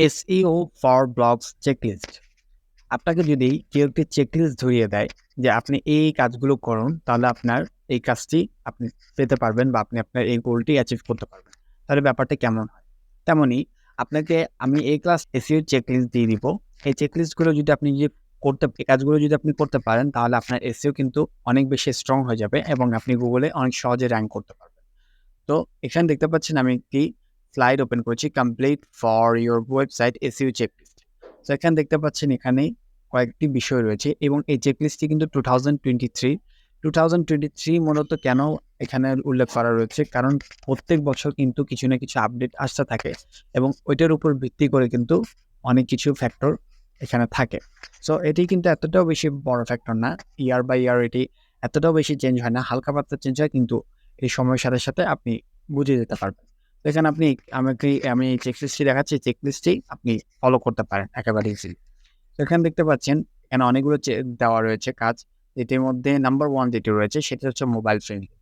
SEO for blogs checklist. আপনাকে যদি কেউ একটি চেকলিস্ট ধরিয়ে দেয় যে আপনি এই কাজগুলো করুন, তাহলে আপনার এই কাজটি আপনি পেতে পারবেন বা আপনি আপনার এই গোলটি অ্যাচিভ করতে পারবেন। তাহলে ব্যাপারটা কেমন হয়? তেমনই আপনাকে আমি এই ক্লাস এসইও চেকলিস্ট দিয়ে দিব। এই চেকলিস্টগুলো যদি আপনি এই কাজগুলো যদি আপনি করতে পারেন, তাহলে আপনার এসইও কিন্তু অনেক বেশি স্ট্রং হয়ে যাবে এবং আপনি গুগলে অনেক সহজে র‍্যাংক করতে পারবেন। তো এখানে দেখতে পাচ্ছেন আমি একটি স্লাইড ওপেন করেছি, complete for your website SEO checklist. তো এখানে দেখতে পাচ্ছেন এখানে কয়েকটি বিষয় রয়েছে এবং এই চেকলিস্টটি কিন্তু 2023 মূলত কেন এখানে উল্লেখ করা রয়েছে, কারণ প্রত্যেক বছর কিন্তু কিছু না কিছু আপডেট আসতে থাকে এবং ওইটার উপর ভিত্তি করে কিন্তু অনেক কিছু ফ্যাক্টর এখানে থাকে। সো এটি কিন্তু এতটাও বেশি বড় ফ্যাক্টর না, ইয়ার বাই ইয়ার এটি এতটাও বেশি চেঞ্জ হয় না, হালকা পাতলা চেঞ্জ হয়, কিন্তু এই সময়ের সাথে সাথে আপনি বুঝে যেতে পারবেন। তো এখানে আমি চেকলিস্টটি দেখাচ্ছি, চেকলিস্টটি আপনি ফলো করতে পারেন একেবারে ইজিলি। তো এখানে দেখতে পাচ্ছেন এখানে অনেকগুলো দেওয়া রয়েছে কাজ, যেটির মধ্যে নাম্বার 1 যেটি রয়েছে সেটা হচ্ছে মোবাইল ফ্রেন্ডলি।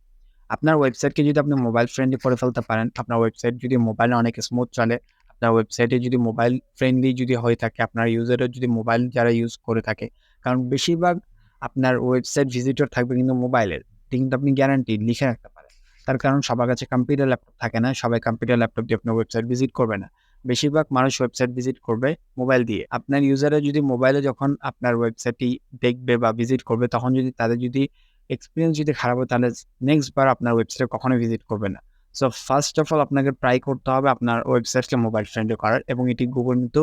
আপনার ওয়েবসাইটকে যদি আপনি মোবাইল ফ্রেন্ডলি করে ফেলতে পারেন, আপনার ওয়েবসাইট যদি মোবাইলে অনেক স্মুথ চলে, আপনার ওয়েবসাইটে যদি মোবাইল ফ্রেন্ডলি যদি হয়ে থাকে, আপনার ইউজারের যদি মোবাইল যারা ইউজ করে থাকে, কারণ বেশিরভাগ আপনার ওয়েবসাইট ভিজিটর থাকবে কিন্তু মোবাইলের, এটি কিন্তু আপনি গ্যারান্টি লিখে রাখতে পারেন। তার কারণ সবার কাছে কম্পিউটার ল্যাপটপ থাকে না, সবাই কম্পিউটার ল্যাপটপ দিয়ে আপনার ওয়েবসাইট ভিজিট করবে না। বেশিরভাগ মানুষ ওয়েবসাইট ভিজিট করবে মোবাইল দিয়ে। আপনার ইউজাররা যদি মোবাইলে যখন আপনার ওয়েবসাইটটি দেখবে বা ভিজিট করবে, তখন যদি তাদের যদি এক্সপেরিয়েন্স যদি খারাপ হয়, তাহলে নেক্সট বার আপনার ওয়েবসাইটে কখনোই ভিজিট করবে না। সো ফার্স্ট অফ অল আপনাকে ট্রাই করতে হবে আপনার ওয়েবসাইটকে মোবাইল ফ্রেন্ডলি করার, এবং এটি গুগল কিন্তু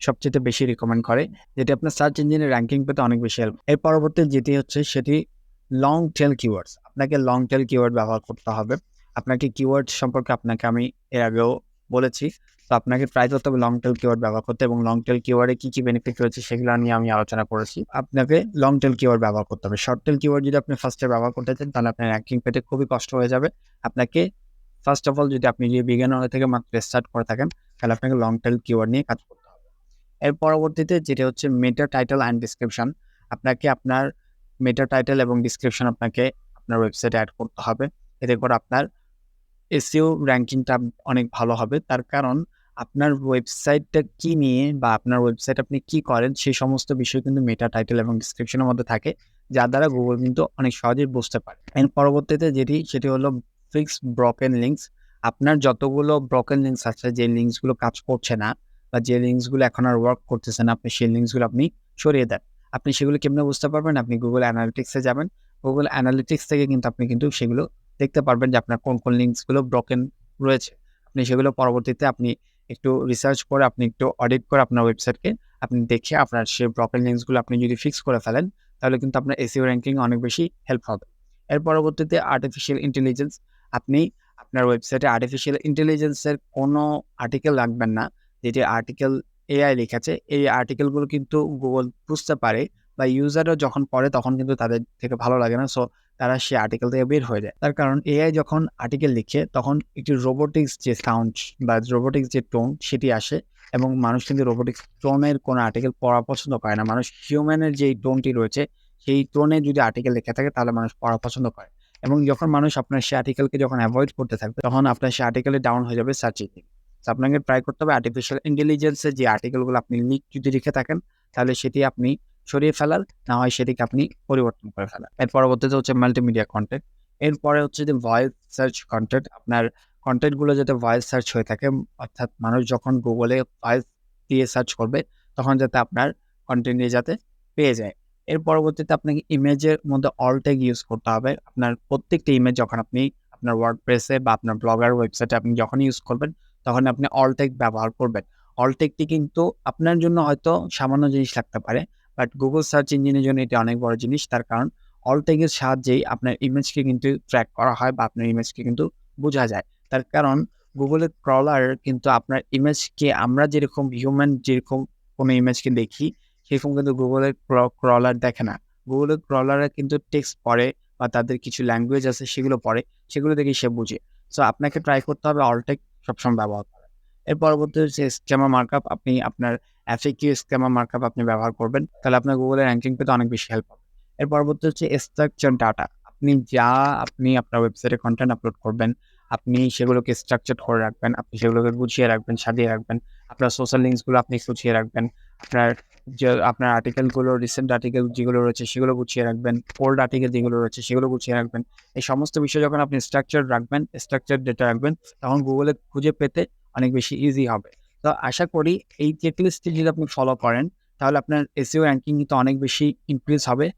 সবচেয়ে বেশি রিকমেন্ড করে, যেটি আপনার সার্চ ইঞ্জিনে র্যাঙ্কিং পেতে অনেক বেশি হেল্প। এর পরবর্তী যেটি হচ্ছে সেটি লং টেল কিওয়ার্ডস। আপনাকে লং টেল কিওয়ার্ড ব্যবহার করতে হবে। আপনাকে কিওয়ার্ড সম্পর্কে আমি এর আগেও বলেছি। তো আপনাকে ট্রাই করতে হবে লং টেল কিওয়ার্ড ব্যবহার করতে, এবং লং টেল কিওয়ার্ডে কি বেনিফিট রয়েছে সেগুলো নিয়ে আমি আলোচনা করেছি। আপনাকে লং টেল কিওয়ার্ড ব্যবহার করতে হবে। শর্ট টেল কিওয়ার্ড যদি আপনি ফার্স্টে ব্যবহার করতে চান, তাহলে আপনার র্যাঙ্কিং পেতে খুবই কষ্ট হয়ে যাবে। আপনাকে ফার্স্ট অফ অল যদি আপনি বিগিনার থেকে মাত্র স্টার্ট করে থাকেন, তাহলে আপনাকে লং টেল কিওয়ার্ড নিয়ে কাজ করতে হবে। এর পরবর্তীতে যেটা হচ্ছে মেটা টাইটেল অ্যান্ড ডিসক্রিপশন। আপনাকে আপনার মেটা টাইটেল এবং ডিসক্রিপশন আপনাকে আপনার ওয়েবসাইটে অ্যাড করতে হবে। এতে করে আপনার এসইও র‍্যাঙ্কিংটা অনেক ভালো হবে। তার কারণ আপনার ওয়েবসাইটটা কি নিয়ে বা আপনার ওয়েবসাইট আপনি কি করেন সেই সমস্ত বিষয় কিন্তু মেটা টাইটেল এবং ডেসক্রিপশনের মধ্যে থাকে, যার দ্বারা গুগল কিন্তু অনেক সহজেই বুঝতে পারে। এর পরবর্তীতে সেটি হলো ফিক্স ব্রোকেন লিঙ্কস। আপনার যতগুলো ব্রোকেন লিঙ্কস আছে, যে লিঙ্কসগুলো কাজ করছে না বা যে লিঙ্কসগুলো এখন আর ওয়ার্ক করতেছে না, আপনি সেই লিঙ্কসগুলো আপনি সরিয়ে দেন। আপনি সেগুলো কেমনে বুঝতে পারবেন? আপনি গুগল অ্যানালিটিক্সে যাবেন। গুগল অ্যানালিটিক্স থেকে কিন্তু আপনি সেগুলো দেখতে পারবেন যে আপনার কোন লিঙ্কসগুলো ব্রোকেন রয়েছে। আপনি সেগুলো পরবর্তীতে আপনি একটু রিসার্চ করে, আপনি একটু অডিট করে আপনার ওয়েবসাইটকে আপনি দেখে আপনার সেই ব্রোকেন লিঙ্কসগুলো আপনি যদি ফিক্স করে ফেলেন, তাহলে কিন্তু আপনার এসইও র‍্যাঙ্কিং অনেক বেশি হেল্প হবে। এর পরবর্তীতে আর্টিফিশিয়াল ইন্টেলিজেন্স। আপনি আপনার ওয়েবসাইটে আর্টিফিশিয়াল ইন্টেলিজেন্সের কোনো আর্টিকেল রাখবেন না। যেটি আর্টিকেল এআই লিখেছে, এই আর্টিকেলগুলো কিন্তু গুগল বুঝতে পারে বা ইউজাররা যখন পড়ে তখন কিন্তু তাদের থেকে ভালো লাগে না। সো তারা সেই আর্টিকেল থেকে বের হয়ে যায়। তার কারণ এআই যখন আর্টিকেল লিখে তখন একটি রোবোটিক্স যে সাউন্ড বা রোবোটিক্স যে টোন সেটি আসে, এবং মানুষ কিন্তু রোবোটিক্স টোনের কোনো আর্টিকেল পড়া পছন্দ করে না। মানুষ হিউম্যানের যেই টোনটি রয়েছে সেই টোনে যদি আর্টিকেল লেখা থাকে তাহলে মানুষ পড়া পছন্দ করে, এবং যখন মানুষ আপনার সেই আর্টিকেলকে যখন অ্যাভয়েড করতে থাকবে, তখন আপনার সেই আর্টিকেলে ডাউন হয়ে যাবে সার্চ ইঞ্জিন। তো আপনাকে ট্রাই করতে হবে আর্টিফিশিয়াল ইন্টেলিজেন্সের যে আর্টিকেলগুলো আপনি লিক যদি লিখে থাকেন, তাহলে সেটি আপনি সরিয়ে ফেলার, না হয় সেটিকে আপনি পরিবর্তন করে ফেলার। এর পরবর্তীতে হচ্ছে মাল্টিমিডিয়া কন্টেন্ট। এরপরে হচ্ছে যে ভয়েস সার্চ কন্টেন্ট। আপনার কন্টেন্টগুলো যাতে ভয়েস সার্চ হয়ে থাকে, অর্থাৎ মানুষ যখন গুগলে ভয়েস দিয়ে সার্চ করবে তখন যাতে আপনার কন্টেন্ট যাতে পেয়ে যায়। এর পরবর্তীতে আপনাকে ইমেজের মধ্যে অল ট্যাগ ইউজ করতে হবে। আপনার প্রত্যেকটা ইমেজ যখন আপনি আপনার ওয়ার্ডপ্রেসে বা আপনার ব্লগার ওয়েবসাইটে আপনি যখন ইউজ করবেন, তখন আপনি অল ট্যাগ ব্যবহার করবেন। অল ট্যাগটি কিন্তু আপনার জন্য হয়তো সামান্য জিনিস লাগতে পারে, বাট গুগল সার্চ ইঞ্জিনের জন্য এটি অনেক বড় জিনিস। তার কারণ অল ট্যাগের সাহায্যেই আপনার ইমেজকে কিন্তু ট্র্যাক করা হয় বা আপনার ইমেজকে কিন্তু বোঝা যায়। তার কারণ গুগলের ক্রলার কিন্তু আপনার ইমেজকে, আমরা যেরকম হিউম্যান যেরকম কোনো ইমেজকে দেখি, সেরকম কিন্তু গুগলের ক্রলার দেখে না। গুগলের ক্রলাররা কিন্তু টেক্সট পড়ে বা তাদের কিছু ল্যাঙ্গুয়েজ আছে সেগুলো পড়ে, সেগুলো দেখেই সে বুঝে। সো আপনাকে ট্রাই করতে হবে অল ট্যাগ সবসময় ব্যবহার করা। এর পরবর্তী হচ্ছে স্কেমা মার্কআপ। আপনি আপনার এফএকিউ স্কেমা মার্কআপ আপনি ব্যবহার করবেন, তাহলে আপনার গুগলের র‍্যাঙ্কিং পেতে অনেক বেশি হেল্প হবে। এর পরবর্তী হচ্ছে স্ট্রাকচার ডাটা। আপনি আপনার ওয়েবসাইটে কন্টেন্ট আপলোড করবেন, আপনি সেগুলোকে স্ট্রাকচারড করে রাখবেন, আপনি সেগুলোকে গুছিয়ে রাখবেন, সাজিয়ে রাখবেন। আপনার সোশ্যাল লিঙ্কসগুলো আপনি গুছিয়ে রাখবেন। আপনার আর্টিকেলগুলো, রিসেন্ট আর্টিকেল যেগুলো রয়েছে সেগুলো গুছিয়ে রাখবেন। ওল্ড আর্টিকেল যেগুলো রয়েছে সেগুলো গুছিয়ে রাখবেন। এই সমস্ত বিষয় যখন আপনি স্ট্রাকচারড রাখবেন, স্ট্রাকচারড ডেটা রাখবেন, তখন গুগলে খুঁজে পেতে অনেক বেশি ইজি হবে। তো আশা করি এই চেকলিস্টটি যদি আপনি ফলো করেন, তাহলে আপনার এসইও র্যাঙ্কিং কিন্তু অনেক বেশি ইনক্রিজ হবে